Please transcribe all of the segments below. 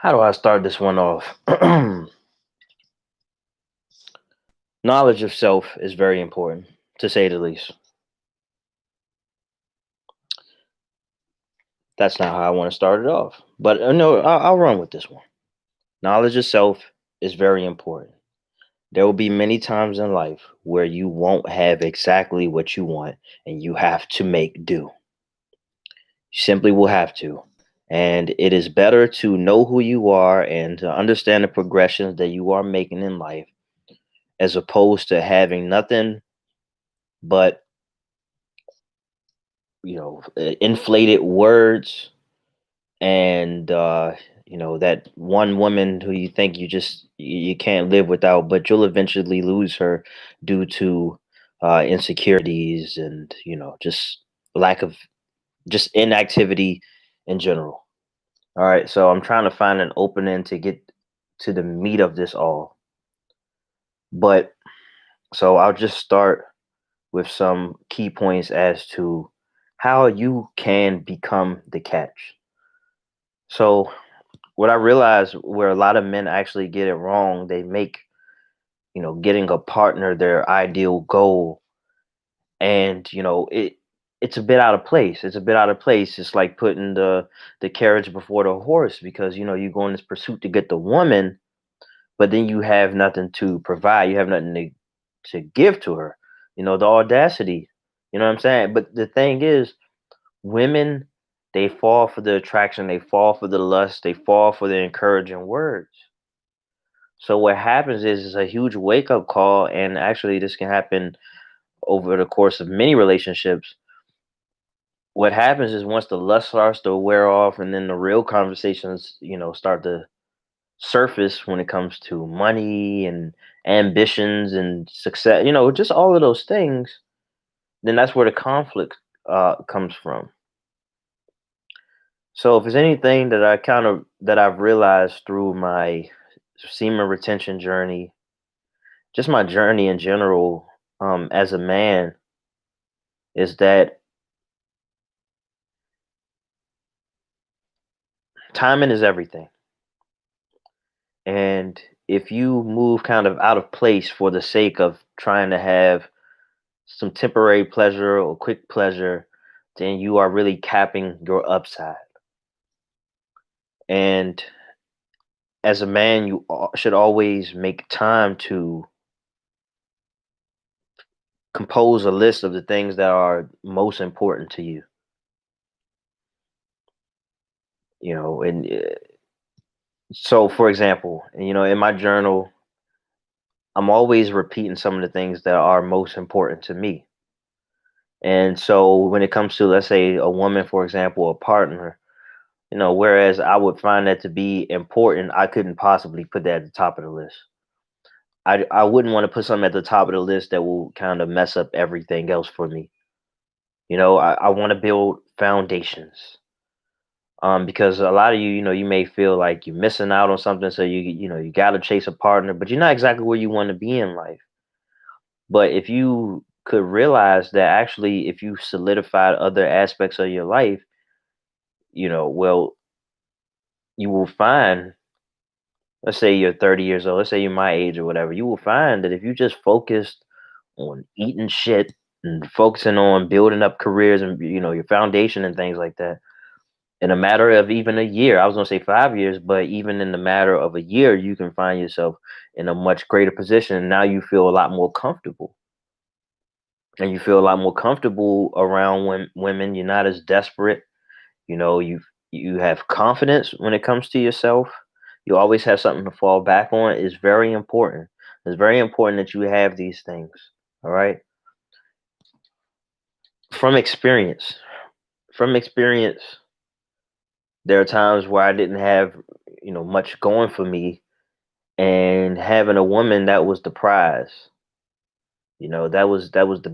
How do I start this one off? Knowledge of self is very important, to say the least. That's not how I want to start it off, but no, I'll run with this one. Knowledge of self is very important. There will be many times in life where you won't have exactly what you want, and you have to make do. You simply will have to. And it is better to know who you are and to understand the progressions that you are making in life as opposed to having nothing but inflated words and that one woman who you think you can't live without, but you'll eventually lose her due to insecurities and just lack of just inactivity in general. All right, so I'm trying to find an opening to get to the meat of this all, but so I'll just start with some key points as to how you can become the catch. So what I realize where a lot of men actually get it wrong, they make, getting a partner their ideal goal. And, it's a bit out of place. It's a bit out of place. It's like putting the carriage before the horse because, you go in this pursuit to get the woman, but then you have nothing to provide. You have nothing to give to her. The audacity. You know what I'm saying? But the thing is, women, they fall for the attraction, they fall for the lust, they fall for the encouraging words. So what happens is a huge wake up call, and actually this can happen over the course of many relationships. What happens is once the lust starts to wear off, and then the real conversations, start to surface when it comes to money and ambitions and success, just all of those things. Then that's where the conflict comes from. So if there's anything that I've realized through my semen retention journey, just my journey in general, as a man, is that timing is everything. And if you move kind of out of place for the sake of trying to have some temporary pleasure or quick pleasure, then you are really capping your upside. And as a man, you should always make time to compose a list of the things that are most important to you. And so, for example, in my journal, I'm always repeating some of the things that are most important to me. And so when it comes to, let's say, a woman, for example, a partner, whereas I would find that to be important, I couldn't possibly put that at the top of the list. I wouldn't want to put something at the top of the list that will kind of mess up everything else for me. I want to build foundations. Because a lot of you, you may feel like you're missing out on something, so you got to chase a partner, but you're not exactly where you want to be in life. But if you could realize that actually, if you solidified other aspects of your life, well, you will find, let's say you're 30 years old, let's say you're my age or whatever, you will find that if you just focused on eating shit and focusing on building up careers and, your foundation and things like that, in a matter of even a year, I was going to say 5 years, but even in the matter of a year, you can find yourself in a much greater position. And now you feel a lot more comfortable. And you feel a lot more comfortable around women. You're not as desperate. You have confidence when it comes to yourself. You always have something to fall back on. It's very important. It's very important that you have these things. All right. From experience, from experience, there are times where I didn't have, much going for me, and having a woman that was the prize. That was the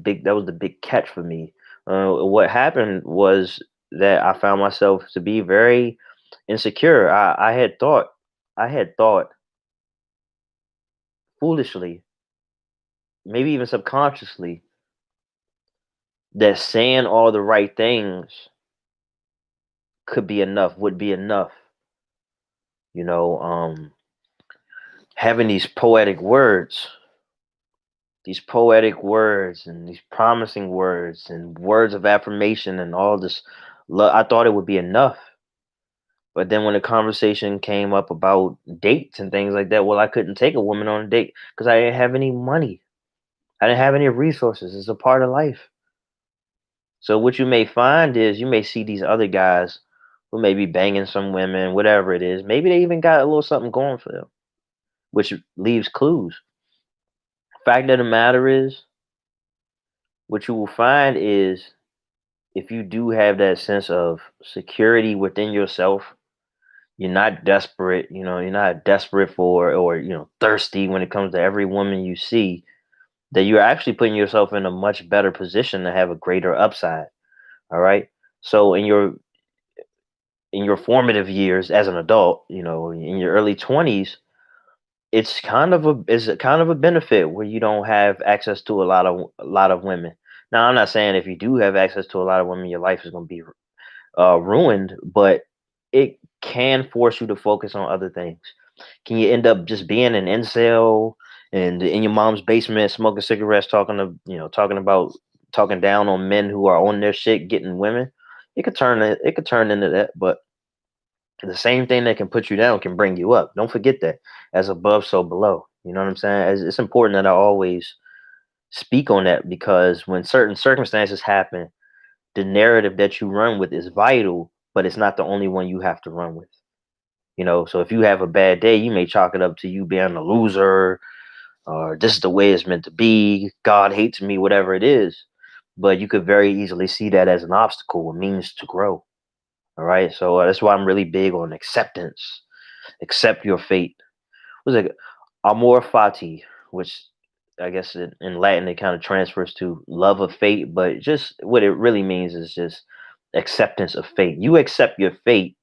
big catch for me. What happened was that I found myself to be very insecure. I had thought foolishly, maybe even subconsciously, that saying all the right things would be enough. you know, having these poetic words and these promising words and words of affirmation and all this love. I thought it would be enough. But then when the conversation came up about dates and things like that, well, I couldn't take a woman on a date because I didn't have any money. I didn't have any resources. It's a part of life. So what you may find is you may see these other guys who may be banging some women, whatever it is. Maybe they even got a little something going for them, which leaves clues. Fact of the matter is, what you will find is if you do have that sense of security within yourself, you're not desperate, you're not desperate for or thirsty when it comes to every woman you see, that you're actually putting yourself in a much better position to have a greater upside. All right. So in your formative years as an adult, in your early 20s, it's kind of a benefit where you don't have access to a lot of women. Now, I'm not saying if you do have access to a lot of women, your life is going to be ruined, but it can force you to focus on other things. Can you end up just being an incel and in your mom's basement smoking cigarettes, talking down on men who are on their shit, getting women? It could turn into that, but the same thing that can put you down can bring you up. Don't forget that. As above, so below. You know what I'm saying? It's important that I always speak on that because when certain circumstances happen, the narrative that you run with is vital, but it's not the only one you have to run with. So if you have a bad day, you may chalk it up to you being a loser, or this is the way it's meant to be. God hates me, whatever it is. But you could very easily see that as an obstacle, a means to grow. All right. So that's why I'm really big on acceptance. Accept your fate. Was it amor fati, which I guess in Latin it kind of transfers to love of fate, but just what it really means is just acceptance of fate. You accept your fate,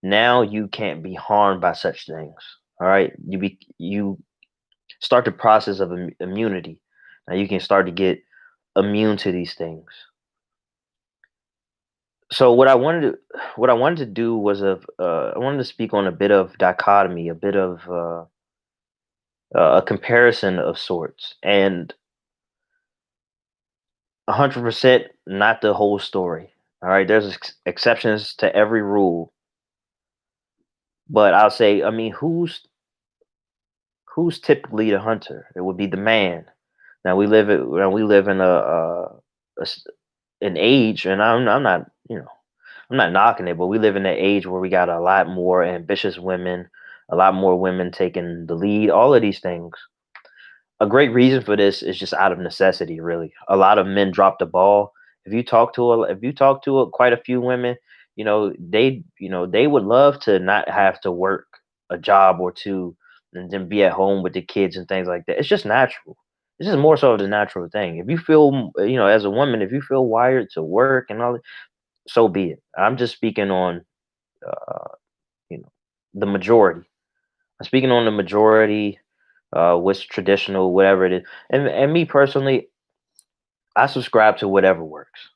now you can't be harmed by such things. All right, you start the process of immunity. Now you can start to get immune to these things. So what I wanted to do was I wanted to speak on a bit of dichotomy, a bit of a comparison of sorts, and 100% not the whole story. All right, there's exceptions to every rule, but I'll say, I mean, who's typically the hunter? It would be the man. Now we live in a s- an age, and I'm not I'm not knocking it, but we live in an age where we got a lot more ambitious women, a lot more women taking the lead. All of these things. A great reason for this is just out of necessity, really. A lot of men drop the ball. If you talk to quite a few women, they would love to not have to work a job or two and then be at home with the kids and things like that. It's just natural. This is more so of the natural thing. If you feel, as a woman, if you feel wired to work and all that, so be it. I'm just speaking on, uh, you know, the majority. I'm speaking on the majority, what's traditional, whatever it is. And me personally, I subscribe to whatever works.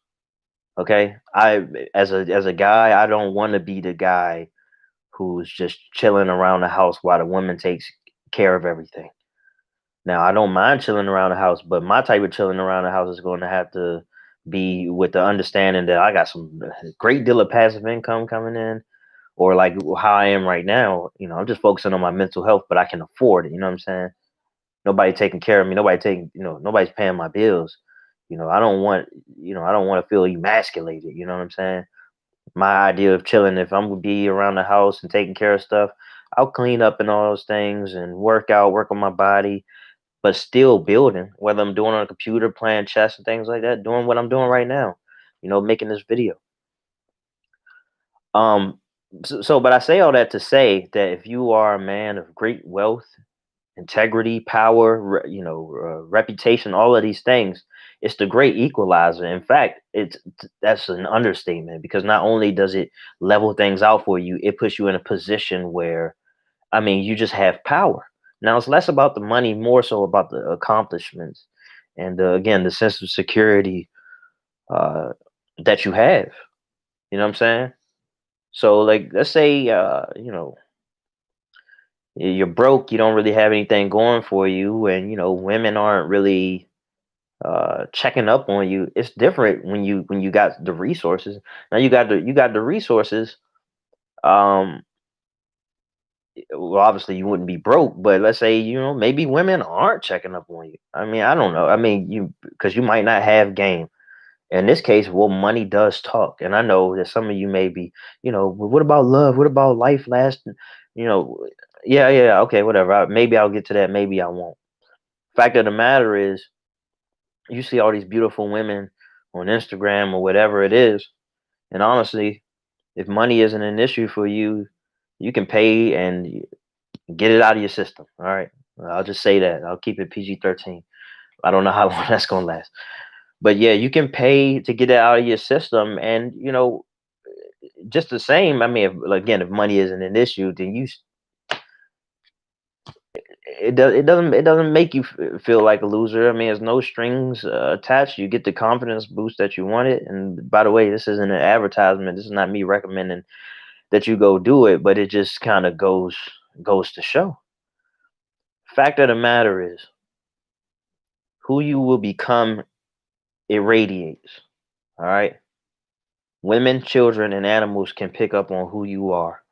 Okay, as a guy, I don't want to be the guy who's just chilling around the house while the woman takes care of everything. Now, I don't mind chilling around the house, but my type of chilling around the house is going to have to be with the understanding that I got some great deal of passive income coming in, or like how I am right now. I'm just focusing on my mental health, but I can afford it. You know what I'm saying? Nobody taking care of me. Nobody's paying my bills. I don't want to feel emasculated. You know what I'm saying? My idea of chilling, if I'm gonna be around the house and taking care of stuff, I'll clean up and all those things and work out, work on my body, but still building. Whether I'm doing on a computer, playing chess and things like that, doing what I'm doing right now. Making this video. Um, but I say all that to say that if you are a man of great wealth, integrity, power, reputation, all of these things, it's the great equalizer. In fact, that's an understatement because not only does it level things out for you, it puts you in a position where, I mean, you just have power. Now it's less about the money, more so about the accomplishments, and again, the sense of security uh, that you have. You know what I'm saying? So, like, let's say, You're broke, you don't really have anything going for you, and women aren't really checking up on you. It's different when you got the resources. Now you got the resources. Um, well, obviously you wouldn't be broke, but let's say maybe women aren't checking up on you. I mean, I don't know. I mean, because you might not have game. In this case, well, money does talk, and I know that some of you may be, "Well, what about love? What about life lasting?" You know, yeah, yeah, okay, whatever. Maybe I'll get to that. Maybe I won't. Fact of the matter is, you see all these beautiful women on Instagram or whatever it is, and honestly, if money isn't an issue for you, you can pay and get it out of your system. All right, I'll just say that. I'll keep it PG-13. I don't know how long that's gonna last, but yeah, you can pay to get it out of your system, and just the same. I mean, again, if money isn't an issue, then it doesn't make you feel like a loser. I mean, there's no strings attached. You get the confidence boost that you wanted. And by the way, this isn't an advertisement. This is not me recommending that you go do it, but it just kind of goes to show. Fact of the matter is, who you will become irradiates. All right, women, children, and animals can pick up on who you are.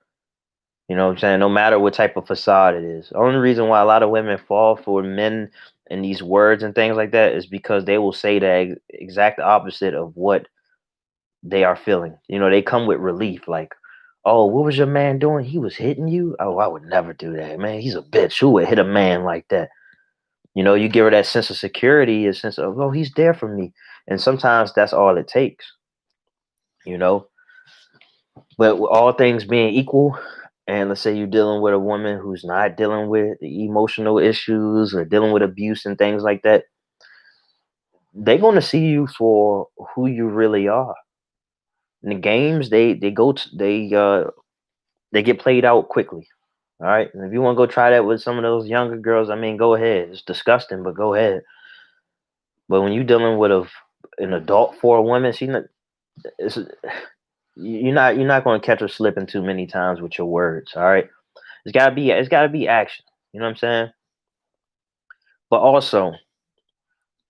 You know what I'm saying? No matter what type of facade it is. The only reason why a lot of women fall for men and these words and things like that is because they will say the exact opposite of what they are feeling. They come with relief, like, "Oh, what was your man doing? He was hitting you? Oh, I would never do that, man. He's a bitch. Who would hit a man like that?" You give her that sense of security, a sense of, "Oh, he's there for me." And sometimes that's all it takes, you know? But with all things being equal, and let's say you're dealing with a woman who's not dealing with emotional issues or dealing with abuse and things like that, they're going to see you for who you really are. In the games, they get played out quickly. All right, and if you want to go try that with some of those younger girls, I mean, go ahead. It's disgusting, but go ahead. But when you're dealing with an adult for a woman, it's, you're not going to catch her slipping too many times with your words. All right, it's gotta be action. You know what I'm saying? But also,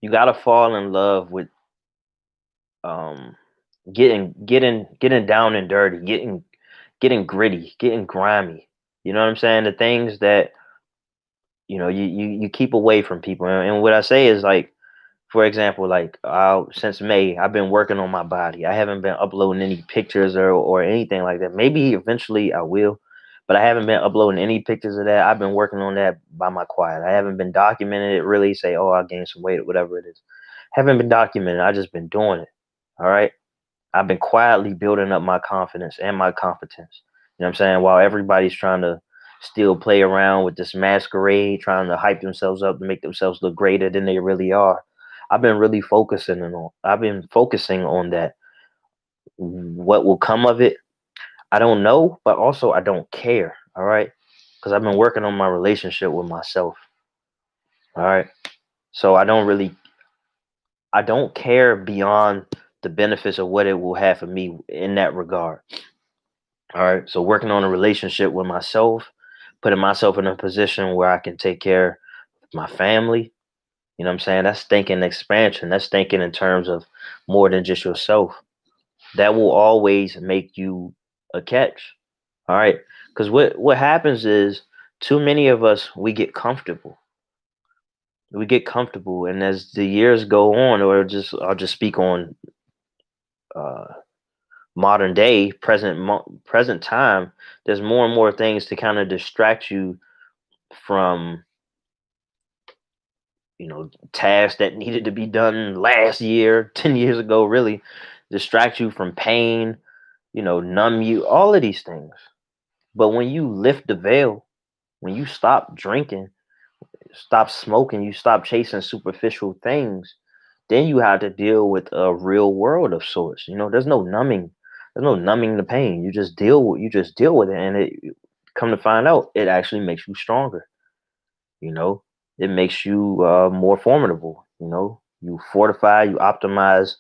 you gotta fall in love with um getting down and dirty, getting gritty, getting grimy. You know what I'm saying? The things that you keep away from people. And what I say is, like, for example, like, since May, I've been working on my body. I haven't been uploading any pictures or anything like that. Maybe eventually I will, but I haven't been uploading any pictures of that. I've been working on that by my quiet. I haven't been documenting it really. Say, "Oh, I gained some weight," or whatever it is. Haven't been documenting. I just been doing it. All right. I've been quietly building up my confidence and my competence. You know what I'm saying? While everybody's trying to still play around with this masquerade, trying to hype themselves up to make themselves look greater than they really are. I've been focusing on that. What will come of it, I don't know, but also I don't care. All right. Because I've been working on my relationship with myself. All right. So I don't care beyond the benefits of what it will have for me in that regard. All right. So working on a relationship with myself, putting myself in a position where I can take care of my family. You know what I'm saying? That's thinking expansion. That's thinking in terms of more than just yourself. That will always make you a catch. All right. Because what happens is, too many of us, we get comfortable. We get comfortable. And as the years go on, I'll just speak on uh modern day, present time, there's more and more things to kind of distract you from tasks that needed to be done last year, 10 years ago, really. Distract you from pain, numb you, all of these things. But when you lift the veil, when you stop drinking, stop smoking, you stop chasing superficial things, then you have to deal with a real world of sorts. There's no numbing the pain. You just deal with it, and it come to find out, it actually makes you stronger. You know, it makes you more formidable. You fortify, you optimize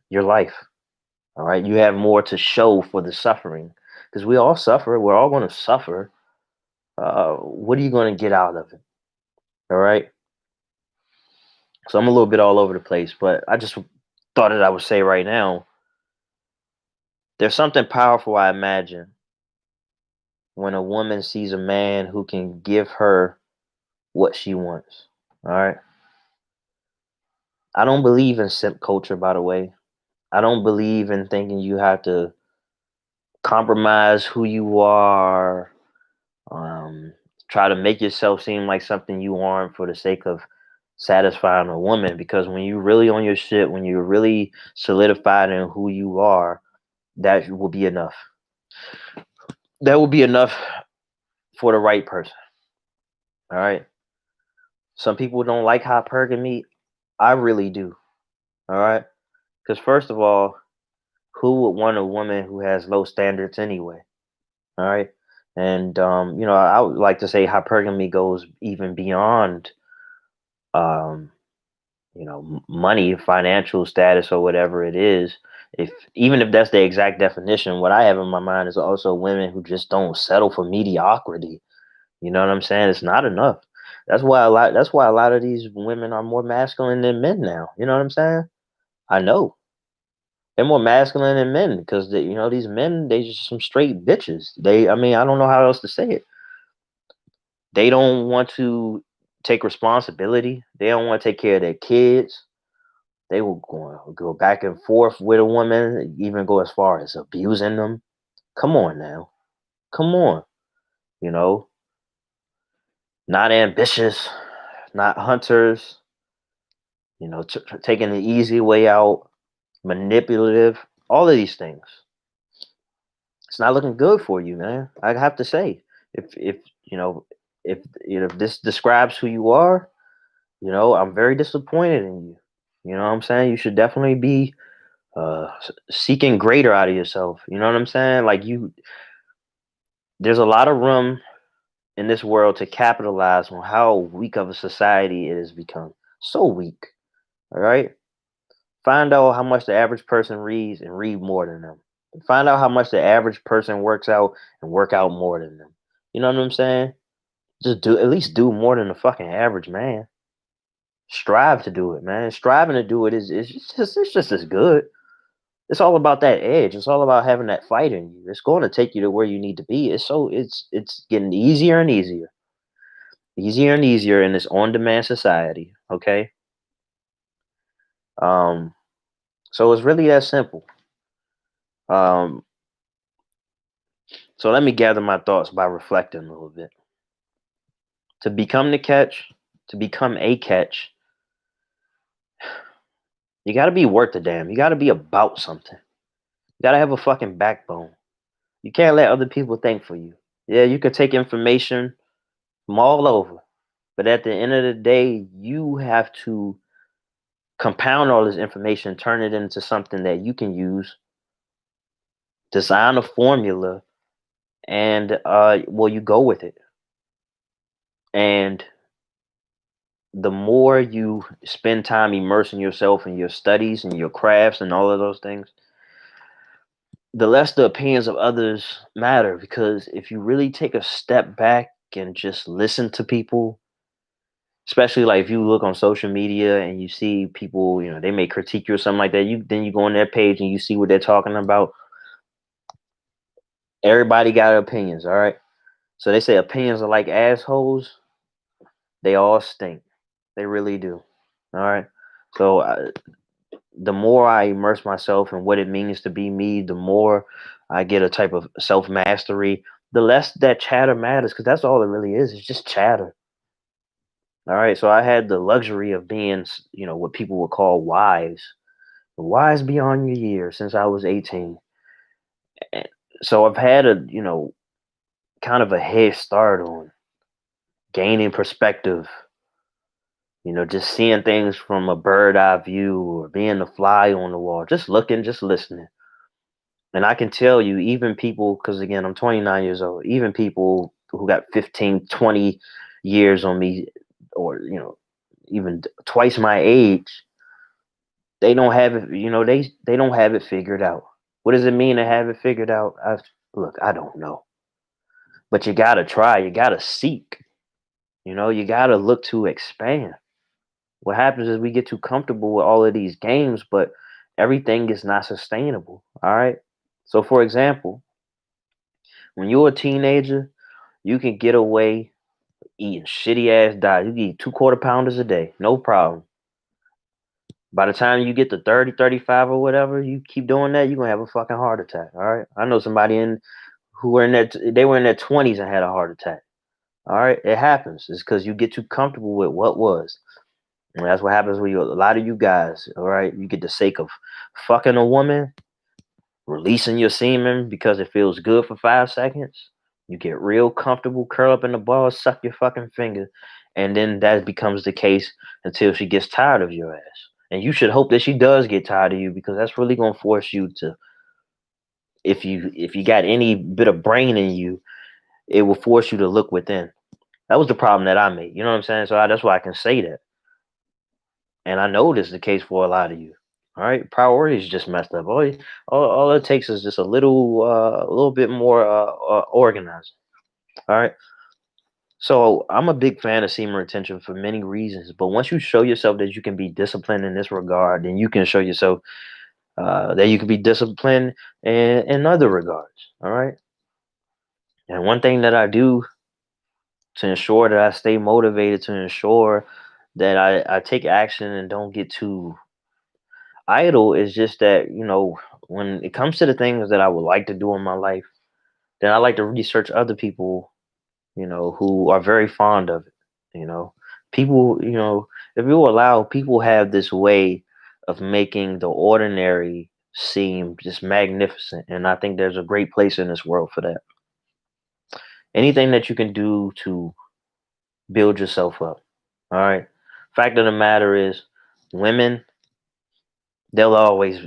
your life. All right, you have more to show for the suffering, because we all suffer. We're all going to suffer. what are you going to get out of it? All right. So I'm a little bit all over the place, but I just thought that I would say right now, there's something powerful, I imagine, when a woman sees a man who can give her what she wants. All right. I don't believe in simp culture, by the way. I don't believe in thinking you have to compromise who you are, um, try to make yourself seem like something you aren't for the sake of satisfying a woman. Because when you really on your shit, when you're really solidified in who you are, that will be enough. That will be enough for the right person. All right. Some people don't like hypergamy. I really do. All right. Because first of all, who would want a woman who has low standards anyway? All right. And I would like to say hypergamy goes even beyond um, money, financial status, or whatever it is. If even if that's the exact definition, what I have in my mind is also women who just don't settle for mediocrity. You know what I'm saying? It's not enough. That's why a lot of these women are more masculine than men now. You know what I'm saying? I know. They're more masculine than men because these men, they just some straight bitches. I mean, I don't know how else to say it. They don't want to take responsibility. They don't want to take care of their kids. They will go back and forth with a woman, even go as far as abusing them. Come on now. Come on. You know, not ambitious, not hunters, taking the easy way out, manipulative, all of these things. It's not looking good for you, man. I have to say, if you know, if this describes who you are, I'm very disappointed in you. You know what I'm saying? You should definitely be seeking greater out of yourself. You know what I'm saying? Like there's a lot of room in this world to capitalize on how weak of a society it has become. So weak. All right. Find out how much the average person reads and read more than them. Find out how much the average person works out and work out more than them. You know what I'm saying? Just do at least do more than the fucking average man. Strive to do it, man. Striving to do it is just as good. It's all about that edge. It's all about having that fight in you. It's going to take you to where you need to be. It's getting easier and easier and easier in this on-demand society. Okay, um, so it's really that simple. Um, so let me gather my thoughts by reflecting a little bit. To become the catch, to become a catch, you got to be worth a damn. You got to be about something. You got to have a fucking backbone. You can't let other people think for you. Yeah, you can take information from all over, but at the end of the day, you have to compound all this information, turn it into something that you can use, design a formula, and you go with it. And the more you spend time immersing yourself in your studies and your crafts and all of those things, the less the opinions of others matter. Because if you really take a step back and just listen to people, especially like if you look on social media and you see people, they may critique you or something like that. You go on their page and you see what they're talking about. Everybody got opinions, all right? So they say opinions are like assholes. They all stink. They really do. All right. So the more I immerse myself in what it means to be me, the more I get a type of self mastery. The less that chatter matters, because that's all it really is. It's just chatter. All right. So I had the luxury of being, what people would call wise beyond your years since I was 18. And so I've had kind of a head start on gaining perspective, just seeing things from a bird eye view or being the fly on the wall, just looking, just listening. And I can tell you, even people, because again, I'm 29 years old, even people who got 15, 20 years on me, or, even twice my age, they don't have it, they don't have it figured out. What does it mean to have it figured out? Look, I don't know. But you gotta try, you gotta seek, you gotta look to expand. What happens is we get too comfortable with all of these games, but everything is not sustainable. All right. So, for example, when you're a teenager, you can get away eating shitty ass diet. You can eat 2 quarter pounders a day, no problem. By the time you get to 30, 35, or whatever, you keep doing that, you're gonna have a fucking heart attack. All right. I know somebody in who were in their they were in their 20s and had a heart attack. All right. It happens. It's because you get too comfortable with what was. And that's what happens with you. A lot of you guys, all right, you get the sake of fucking a woman, releasing your semen because it feels good for 5 seconds. You get real comfortable, curl up in the ball, suck your fucking finger, and then that becomes the case until she gets tired of your ass. And you should hope that she does get tired of you, because that's really gonna force you to, if you got any bit of brain in you, it will force you to look within. That was the problem that I made. You know what I'm saying? So that's why I can say that. And I know this is the case for a lot of you. All right, priorities just messed up. All it takes is just a little bit more organized. All right. So I'm a big fan of semen retention for many reasons. But once you show yourself that you can be disciplined in this regard, then you can show yourself that you can be disciplined in other regards. All right. And one thing that I do to ensure that I stay motivated, to ensure that I take action and don't get too idle, is just that, when it comes to the things that I would like to do in my life, then I like to research other people, who are very fond of it. You know, people, if you allow, people have this way of making the ordinary seem just magnificent. And I think there's a great place in this world for that. Anything that you can do to build yourself up. All right. Fact of the matter is, women, they'll always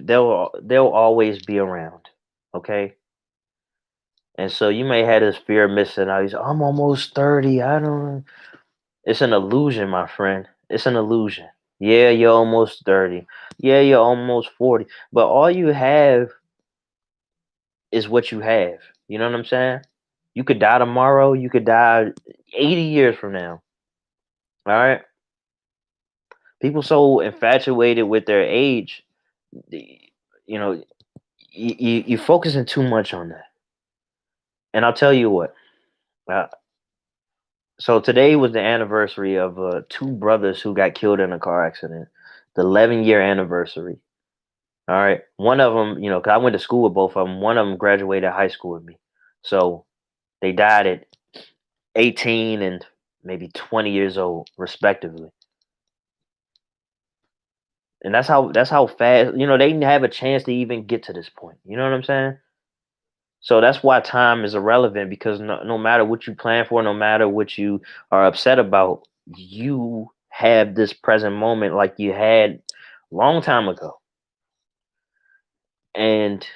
be around. Okay. And so you may have this fear of missing out. I'm almost 30. I don't. It's an illusion, my friend. It's an illusion. Yeah, you're almost 30. Yeah, you're almost 40. But all you have is what you have. You know what I'm saying? You could die tomorrow. You could die 80 years from now. All right. People so infatuated with their age, the- you know, you're focusing too much on that. And I'll tell you what. Uh, so today was the anniversary of two brothers who got killed in a car accident. The 11-year anniversary. All right. One of them, 'cause I went to school with both of them. One of them graduated high school with me. So they died at 18 and maybe 20 years old, respectively. And that's how fast, they didn't have a chance to even get to this point. You know what I'm saying? So that's why time is irrelevant, because no matter what you plan for, no matter what you are upset about, you have this present moment like you had a long time ago. And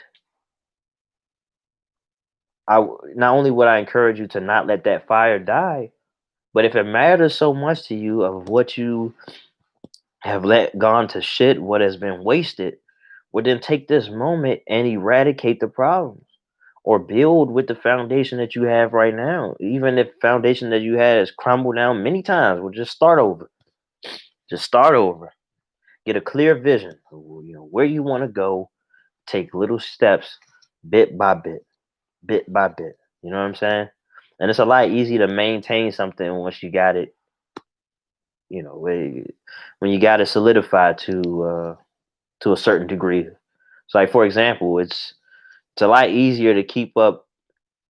not only would I encourage you to not let that fire die, but if it matters so much to you of what you have let gone to shit, what has been wasted, well, then take this moment and eradicate the problems, or build with the foundation that you have right now. Even if foundation that you had has crumbled down many times, well, just start over. Just start over. Get a clear vision of, where you want to go. Take little steps, bit by bit, bit by bit. You know what I'm saying? And it's a lot easier to maintain something once you got it, when you got it solidified to a certain degree. So, like, for example, it's a lot easier to keep up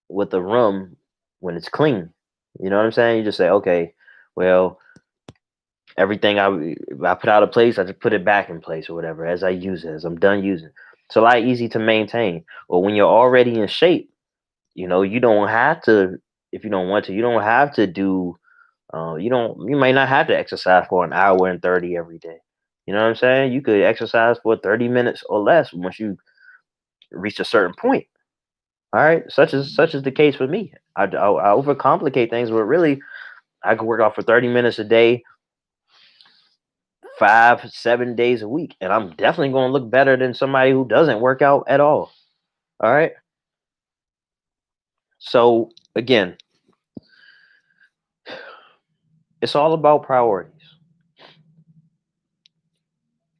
with a room when it's clean. You know what I'm saying? You just say, okay, well, everything I put out of place, I just put it back in place or whatever as I use it, as I'm done using. It's a lot easy to maintain. Or when you're already in shape, you don't have to, if you don't want to, you don't have to do. You might not have to exercise for an hour and 30 every day. You know what I'm saying? You could exercise for 30 minutes or less once you reach a certain point. All right, such is the case for me. I overcomplicate things, but really, I could work out for 30 minutes a day, 5, 7 days a week, and I'm definitely going to look better than somebody who doesn't work out at all. All right. So again, It's all about priorities.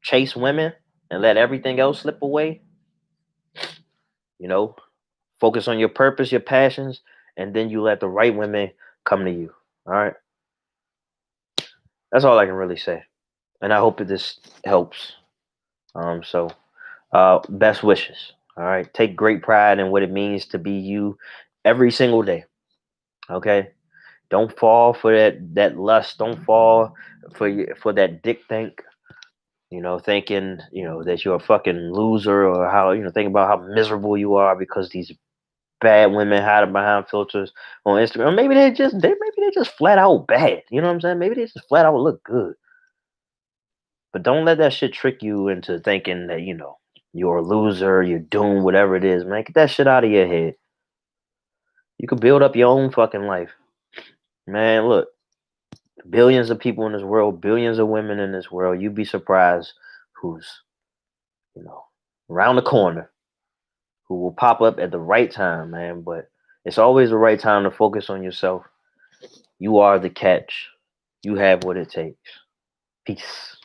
Chase women and let everything else slip away. You know, focus on your purpose, your passions, and then you let the right women come to you. All right. That's all I can really say. And I hope that this helps. Best wishes. All right. Take great pride in what it means to be you every single day. Okay. Don't fall for that lust. Don't fall for that dick think. Thinking that you're a fucking loser, or how think about how miserable you are because these bad women hiding behind filters on Instagram. Maybe they just flat out bad. You know what I'm saying? Maybe they just flat out look good. But don't let that shit trick you into thinking that you're a loser, you're doomed, whatever it is, man. Get that shit out of your head. You can build up your own fucking life, man. Look, billions of people in this world, billions of women in this world. You'd be surprised who's you know around the corner, who will pop up at the right time, man. But it's always the right time to focus on yourself. You are the catch. You have what it takes. Peace.